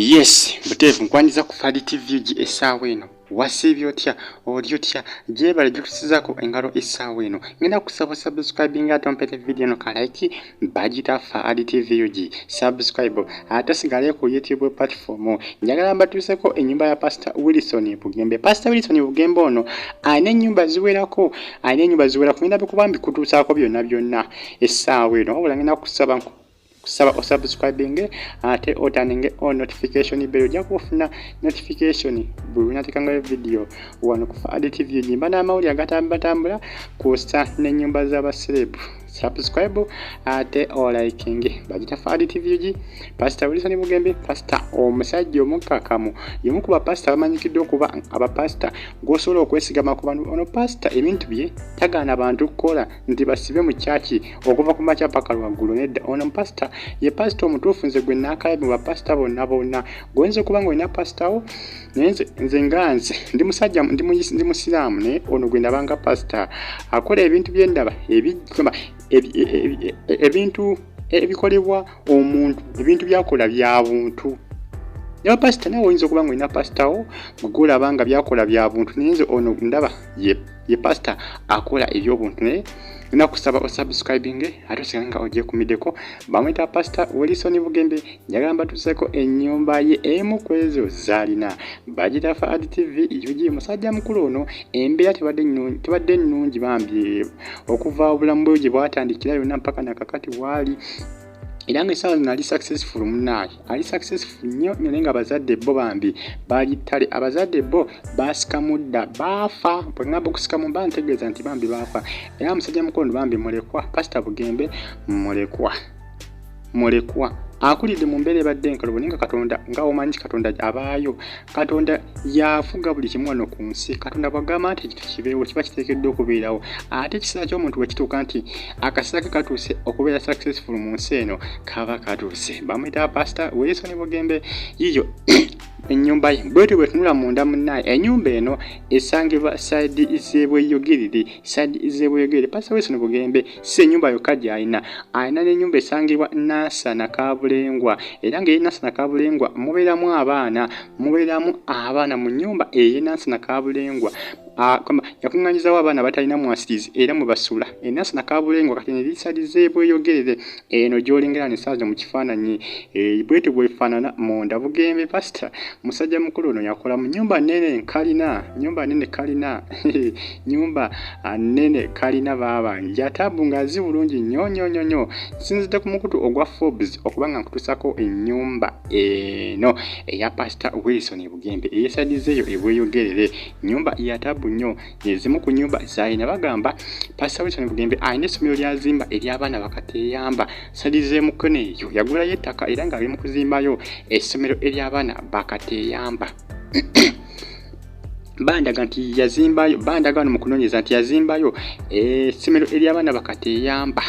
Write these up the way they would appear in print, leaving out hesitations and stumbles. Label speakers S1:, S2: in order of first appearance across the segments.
S1: Yes, buteefu nkwandiza ku Fadi TV essaawa eno. Wasiibye otya? Oli otya? Gyebale gikusizaako engalo essaawa eno. Ngenda kusaba subscribing ate ompete video eno ka like bagita Fadi TV subscribe. Ate sigale ku YouTube platform. Njagala mbatuuseko ennyumba ya Pastor Wilson Bugembe. Pastor Wilson Bugembe ono alina ennyumba ziwerako. Ngenda bikubambi kutuusaako byonna essaawa eno. Wabula ngenda kusaba subscribing ate otaninge on notification bell ja kufuna notification buli natekanga video wano ku Fadi TV nyimba na mawuli agatambula kusta n'ennyumba z'abaceleb. Subscribe ate o liking bagita Fadi TV Pastor Wilson Bugembe pastor omusajja omukakamu yemu kuba pastor amanyikidde okuba aba pastor gosobola okwesigama ku bantu ono pastor ebintu bye tagaana abantu kukola nti basibe mu church okuva ku macha paka lwaggulu nedda ono pastor ye pastor omutuufu nze gwe naakalabe mu bapastor bonna gwenze kuba ng'olina pastor wo nze nganze ndi musajja ndi musiraamu ne ono gwe ndabanga pastor akola ebintu bye ndaba ebintu ebikolebwa omuntu ebintu byakola bya buntu ya pastor nawe oyinza okuba ng'olina pastor wo gugulabanga byakola bya buntu nenze ono ndaba ye pastor akola ebyobuntu ne nakusaba subscribing ate osiganga ojje kumideko bamwita Pastor Wilson Bugembe njagala mbatuuseko ennyumba ye emu ku ezo zaalina bagita Fadi TV musajja mukulu ono embeera tebadde nnungi bambi okuva obulamu bwe gye bwatandikira yonna mpaka nakakati waali era ng'essaawa zino ali successful munaaye ali successful nnyo nga abazadde bo bambi baali ttale abazadde bo basikamudda baafa bwe ngamba okusikamu mba ntegeeza nti bambi baafa era musajja mukulu bambi mulekwa Pastor Bugembe mulekwa akulidde mu mbeera ebadde enkalubo naye nga Katonda nga omanyi Katonda abaayo Katonda yafuga buli kimu wano ku nsi Katonda bw'agamba nti ekintu kibeewo kiba kiteekeddwa okubeerawo ate ekiseera ky'omuntu bwe kituuka nti akaseera ke katuuse okubeera successful mu nsi eno kaba katuuse bamwita Pastor Wilson Bugembe yiyo ennyumba ye bwetyo bwetunula munda munnaye ennyumba eno esangibwa side izebweyogerere Pastor Wilson Bugembe si ennyumba yokka gy'alina n'ennyumba esangibwa Nansana Kabulengwa era ng'eri Nansana Kabulengwa mubeeramu abaana mu nnyumba ey'Nansana Kabulengwa yakuŋŋanyizawo abaana batalina mwasirizi era mwe basula Nansana Kabulengwa kati nerisalizebweyogerere eno gy'olengera n'essaawa mu kifaananyi bwetyo bwefaanana munda Bugembe Pastor musajja mukulu ono yakola mu nnyumba nnene kalina baaba Yatabu ng'azi bulungi nnyo sinzidde ku mukutu ogwa Forbes okuba nga nkutusako ennyumba eno eya Pastor Wilson Bugembe eyesadizeeyo ebweyogerere nnyumba Yatabu nnyo ezimu ku nnyumba zaalina bagamba Pastor Wilson Bugembe alina essomero lyazimba ery'abaana bakateeyamba sadizeemu kone eyo yagulayo ettaka era ng'ali mu kuzimbayo essomero ery'abaana bakateeyamba bandaga wano mu kunoonyeza nti yazimbayo essomero ery'abaana bakateeyamba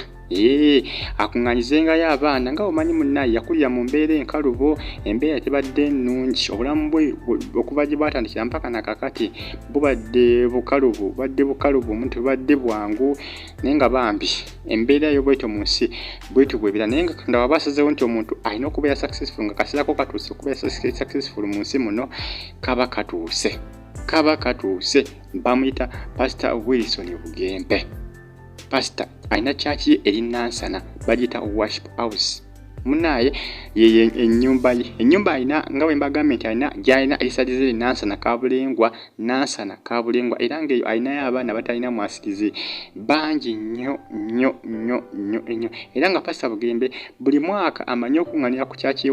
S1: akuŋŋanyizengayo abaana nga omanyi munnaye yakulira mu mbeera enkalubo embeera tebadde nnungi obulamu bwe okuva gye bwatandikira mpaka nakakati bubadde bukalubu omuntu tebadde bwangu naye nga bambi embeera yo bwetyo mu nsi bwetyo bwebira naye nga Katonda waba asazeewo nti omuntu alina okubeera successful nga kaseerako katuuse okubeera successful mu nsi muno kaba katuuse bamuyita Pastor Wilson Bugembe Pastor alina church ye eri Nansana bagita worship house munaaye ye ennyumba alina nga bwe mbagambye nti gy'alina erisadize Nansana Kabulengwa era ng'eyo alinayo abaana batalina mwasirizi bangi nnyo era nga Pastor Bugembe buli mwaka amanyi okuŋŋaanira ku church ye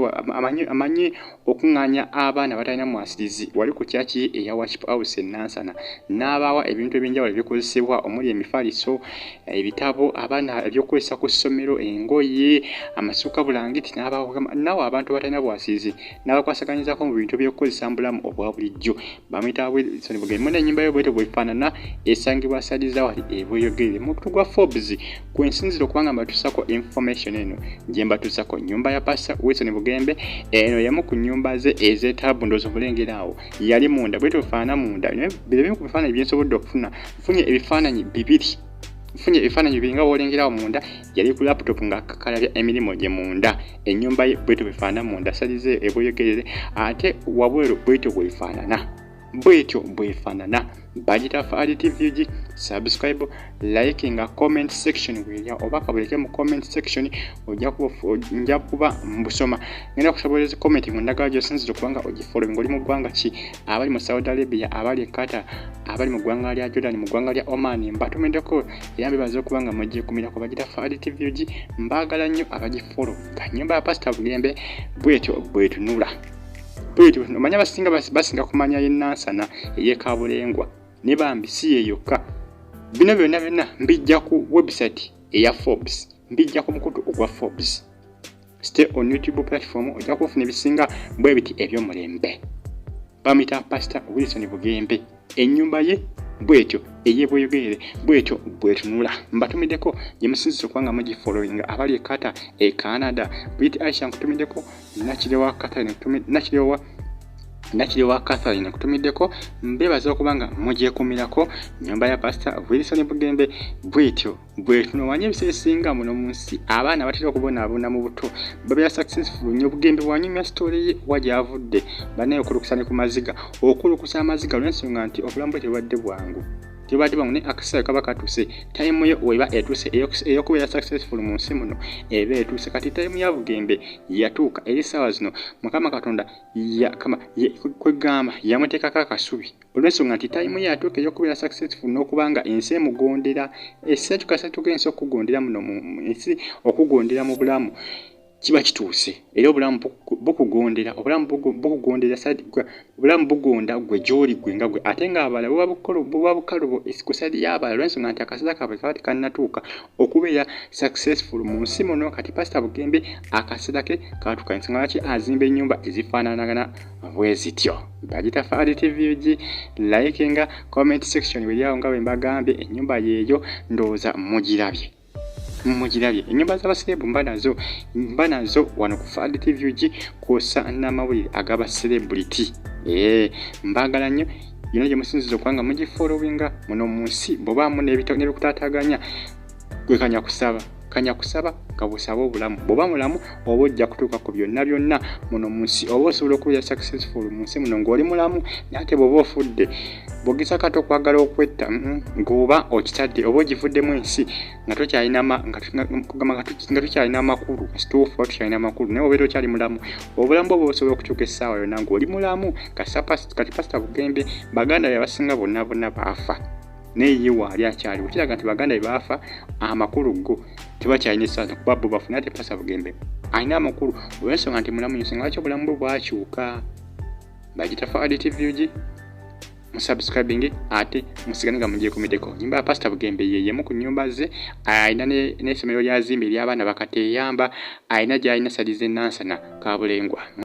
S1: amanyi okuŋŋaanya abaana batalina mwasirizi wali ku church ye eya worship house Nansana n'abaawa ebintu ebyenjawulo ebikozesebwa omuli emifaliso ebitabo abaana ebyokukozesa ku ssomero engoye amasuka bulangiti nawe abantu batalina bwasirizi n'abakwasaganyizaako mu bintu by'okukozesa mu bulamu obwa bulijjo bamwita Wilson Bugembe n'ennyumba yo bwetyo bwefaanana esangibwa sadiza wali ebweyogerere mu kutu gwa Forbes kwe nsinzira okuba nga mbatuusako information eno gye mbatuusako nnyumba ya Pastor Wilson Bugembe eno yamu ku nnyumba ze ez'ettabu ndowooza omulengera awo yali munda bwetyo bufaanana munda bino bimu ku bifaananyi bye nsobodde okufuna nfunye ebifaananyi bibiri funye ebifaananyi biringa bw'olengerawo munda yali ku laptop ng'akakalabya emirimu gye munda ennyumba ye bwetyo bwefaanana munda salize ebweyogerere ate wabweru bwetyo bwefaanana bagita Faali TV subscribe like nga comment section w'erya oba kabuleke mu comment section ojja kuba mbusoma ngenda kusoboleza comment mu ndagala gy'osinzira okubanga ogifollowing oli mu ggwanga ki abali mu Saudi Arabia abali e Qatar abali mu ggwanga lya Jordan mu ggwanga lya Oman mbatumiddeko era mbebaza okubanga mugyekumira ku bagita Faali TV mbaagala nnyo abagifollow nga nnyumba ya Pastor Bugembe bwetyo bwetunula omanya basinga kumanya yennansana ey'ekabulengwa ne bambi si yeyokka bino byonna mbijja ku website eya Forbes mbijja ku mukutu ogwa Forbes stay on YouTube platform ojja kufuna ebisinga bwe biti eby'omulembe bamita Pastor Wilson Bugembe ennyumba ye bwetyo eyebweyogerere bwetyo bwetunula mbatumiddeko gye musinzira okubanga mugifollowing abali e Qatar e Canada bwiti Aisha nkutumiddeko nakirewa Catherine nkutumiddeko mbebaza okubanga mugyekumirako nyumba ya Pastor Wilson Bugembe bwetyo bwetunowanye ebiseesinga muno mu nsi abaana batera okubonaabona mu buto babera successful nnyo Bugembe bwanyumya story ye wagyavudde banaye okulukusa ne ku maziga okulukusa amaziga olw'ensonga nti obulamu bwe tebwadde bwangu ne akaseera kaba katuse time yo weba etuse eyokubeera successful mu nsi muno eba etuse kati time ya Bugembe yatuuka eri ssaawa zino Mukama Katonda kwegamba yamuteekako akasubi olw'ensonga nti time ye yatuuka eyokubeera successful n'okubanga ensi emugondera essatu kasatu g'ensi okugondera muno mu ensi okugondera mu bulamu kiba kituuse era obulamu bukugondera obulamu bugonda gwe gy'oli gwe nga gwe ate ng'abala buba bukalubo kusadi y'abala olw'ensonga nti akaseera kaabwe kaba tekannatuuka okubeera successful mu nsi muno kati Pastor Bugembe akaseera ke katuuka ensonga lwaki azimba ennyumba ezifaananagana bwe zityo bagita Faali TV like nga comment section weriawo nga bwe mbagambye ennyumba yeeyo ndowooza mugirabye ennyumba z'abaserebu mba nazo wano ku Faali TV kwosa n'amawulire agaba celebrity mbaagala nnyo yino gye musinziza okubanga mugifollowinga muno mu nsi bw'obaamu n'ebikutaataganya gwe kanya kusaba nga busaba obulamu bw'oba mulamu oba ojja kutuuka ku byonna muno mu nsi oba osobola okubeera successful mu nsi muno ng'oli mulamu ate bw'oba ofudde bw'ogisa kati okwagala okwetta ng'oba okitadde oba ogivuddemu ensi nga tokyalina amakulu kituufu oba tokyalina makulu naye obeera okyali mulamu obulamu bwo osobola okukyuka essaawa yonna ng'oli mulamu kati Pastor Bugembe baganda be abasinga bonna baafa naye ye waali akyaliwo kiraga nti baganda be baafa amakulu go tebakyalina essaawa kuba bo bafuna ate Pastor Bugembe alina amakulu olw'ensonga nti mulamu nnyo singa lwaki obulamu bwe bwakyuka bagita Faali TV musubscribing ate musigane nga mugyekumiddeko nnyumba ya Pastor Bugembe yeyemu ku nnyumba ze alina n'essomero lyazimba ery'abaana bakateeyamba alina gy'alina salize nansana kabulengwa